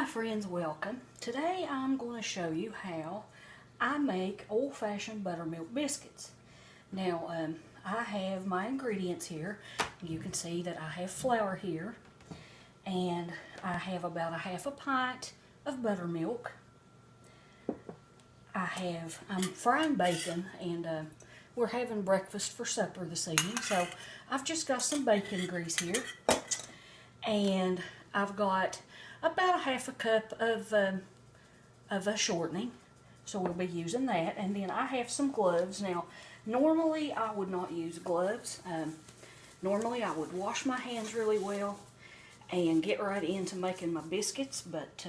Hi friends, welcome. Today I'm going to show you how I make old-fashioned buttermilk biscuits. Now I have my ingredients here. You can see that I have flour here, and I have about a half a pint of buttermilk. I'm frying bacon, and we're having breakfast for supper this evening, so I've just got some bacon grease here, and I've got about a half a cup of a shortening, so we'll be using that. And then I have some gloves. Now, normally I would not use gloves. Normally I would wash my hands really well and get right into making my biscuits, but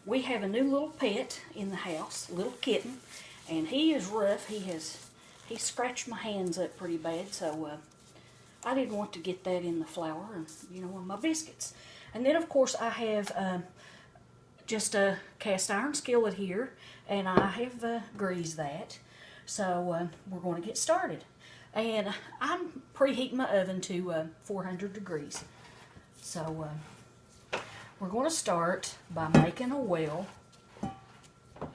we have a new little pet in the house, a little kitten, and he is rough. He scratched my hands up pretty bad, so I didn't want to get that in the flour and, in my biscuits. And then, of course, I have just a cast iron skillet here, and I have greased that. So we're going to get started. And I'm preheating my oven to 400 degrees. So we're going to start by making a well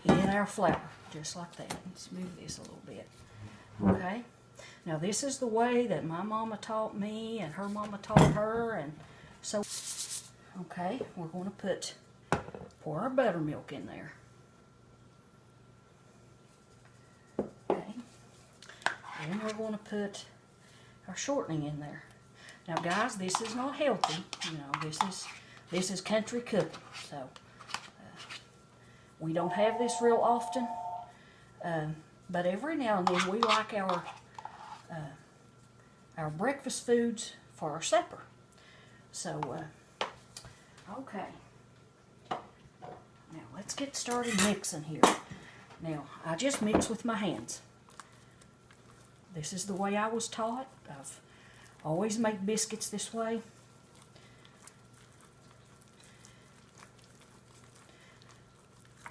in our flour, just like that. Let's move this a little bit. Okay. Now, this is the way that my mama taught me, and her mama taught her, and so. Okay, we're going to pour our buttermilk in there. Okay, then we're going to put our shortening in there. Now, guys, this is not healthy. This is country cooking, so we don't have this real often. But every now and then we like our breakfast foods for our supper. So. Okay, now let's get started mixing here. Now, I just mix with my hands. This is the way I was taught. I've always made biscuits this way.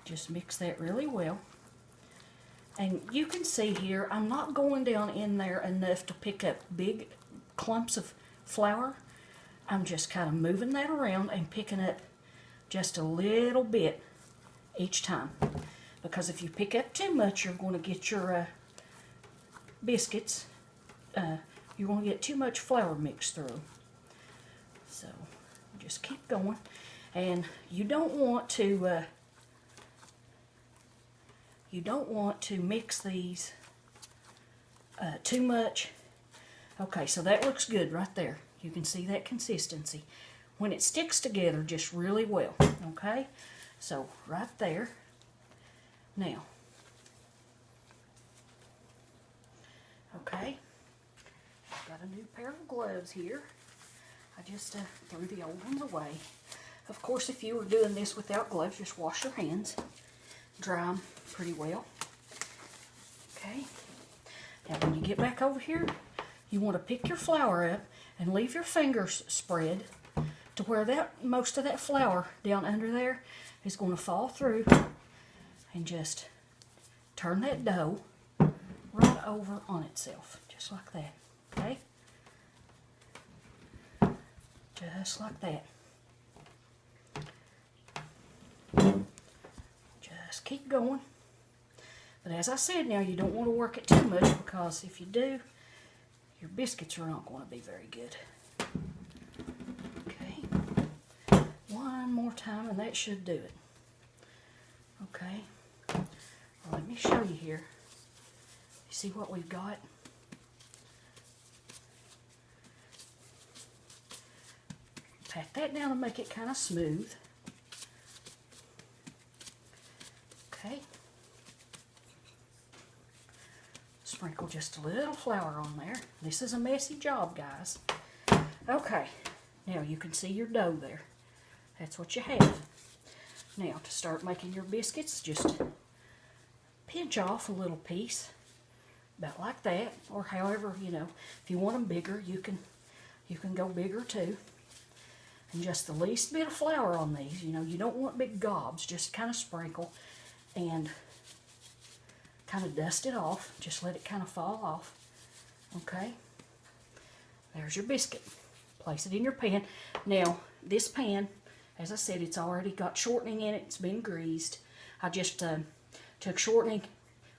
Just mix that really well. And you can see here, I'm not going down in there enough to pick up big clumps of flour. I'm just kind of moving that around and picking up just a little bit each time. Because if you pick up too much, you're going to get your biscuits, you're going to get too much flour mixed through. So just keep going. And you don't want to mix these too much. Okay, so that looks good right there. You can see that consistency. When it sticks together just really well, okay? So, right there. Now, okay, I've got a new pair of gloves here. I just threw the old ones away. Of course, if you were doing this without gloves, just wash your hands. Dry them pretty well. Okay. Now, when you get back over here, you want to pick your flour up and leave your fingers spread to where most of that flour down under there is going to fall through, and just turn that dough right over on itself, just like that, okay? Just like that. Just keep going. But as I said, now you don't want to work it too much, because if you do, your biscuits are not going to be very good. Okay, one more time and that should do it. Okay, well, let me show you here. You see what we've got? Pat that down and make it kind of smooth. Okay. Sprinkle just a little flour on there. This is a messy job, guys. Okay, now you can see your dough there. That's what you have. Now, to start making your biscuits, just pinch off a little piece, about like that, or however, if you want them bigger, you can go bigger too. And just the least bit of flour on these. You don't want big gobs. Just kind of sprinkle and kind of dust it off. Just let it kind of fall off. Okay. There's your biscuit. Place it in your pan. Now, this pan As I said, it's already got shortening in it. It's been greased. I just took shortening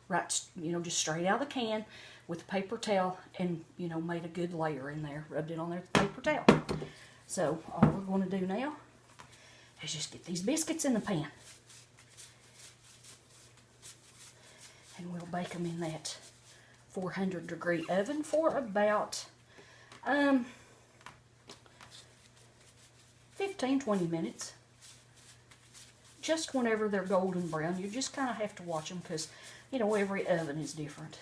right, just straight out of the can with a paper towel and, made a good layer in there. Rubbed it on there with a paper towel. So all we're going to do now is just get these biscuits in the pan. And we'll bake them in that 400-degree oven for about 15-20 minutes. Just whenever they're golden brown. You just kind of have to watch them because, every oven is different.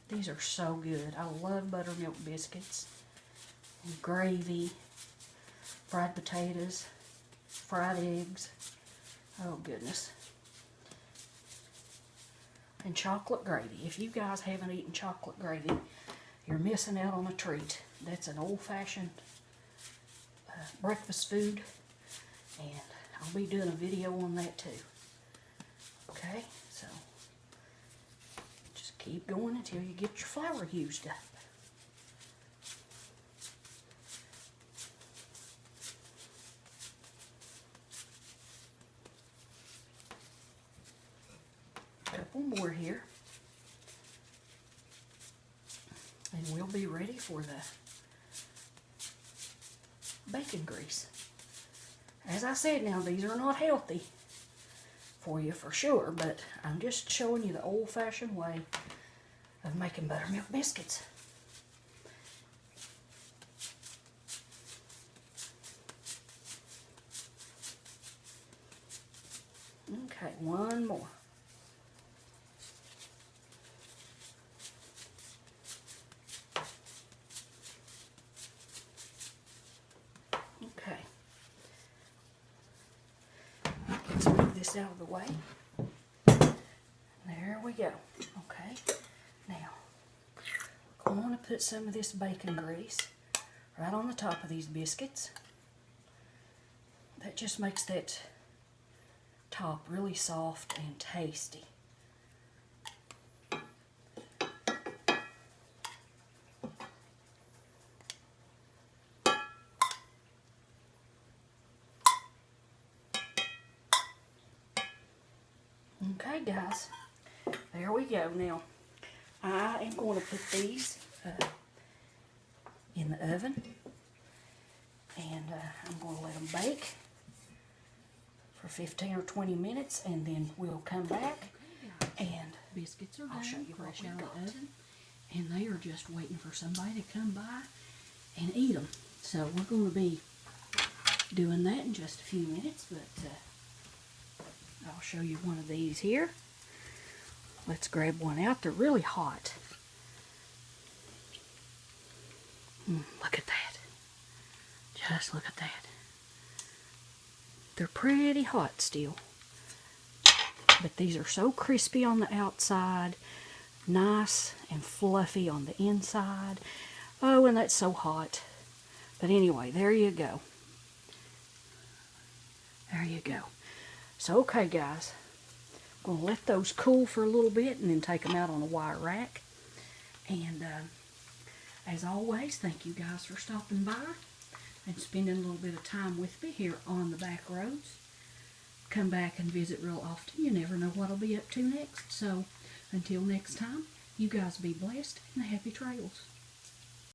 These are so good. I love buttermilk biscuits. And gravy, fried potatoes, fried eggs. Oh, goodness. And chocolate gravy. If you guys haven't eaten chocolate gravy, you're missing out on a treat. That's an old-fashioned breakfast food, and I'll be doing a video on that too. Okay, so just keep going until you get your flour used up. Couple more here. And we'll be ready for the bacon grease. As I said, now these are not healthy for you for sure, but I'm just showing you the old-fashioned way of making buttermilk biscuits. Okay, one more. Okay. Let's move this out of the way. There we go. Okay. Now, I want to put some of this bacon grease right on the top of these biscuits. That just makes that top really soft and tasty. Okay, guys, there we go. Now, I am going to put these in the oven, and I'm going to let them bake for 15 or 20 minutes, and then we'll come back and biscuits are I'll show you fresh out of the oven, and they are just waiting for somebody to come by and eat them. So we're going to be doing that in just a few minutes, but I'll show you one of these here. Let's grab one out. They're really hot. Look at that. Just look at that. They're pretty hot still. But these are so crispy on the outside, nice and fluffy on the inside. Oh, and that's so hot. But anyway, there you go. There you go. So, okay, guys, I'm going to let those cool for a little bit and then take them out on a wire rack. And as always, thank you guys for stopping by and spending a little bit of time with me here on the back roads. Come back and visit real often. You never know what I'll be up to next. So, until next time, you guys be blessed and happy trails.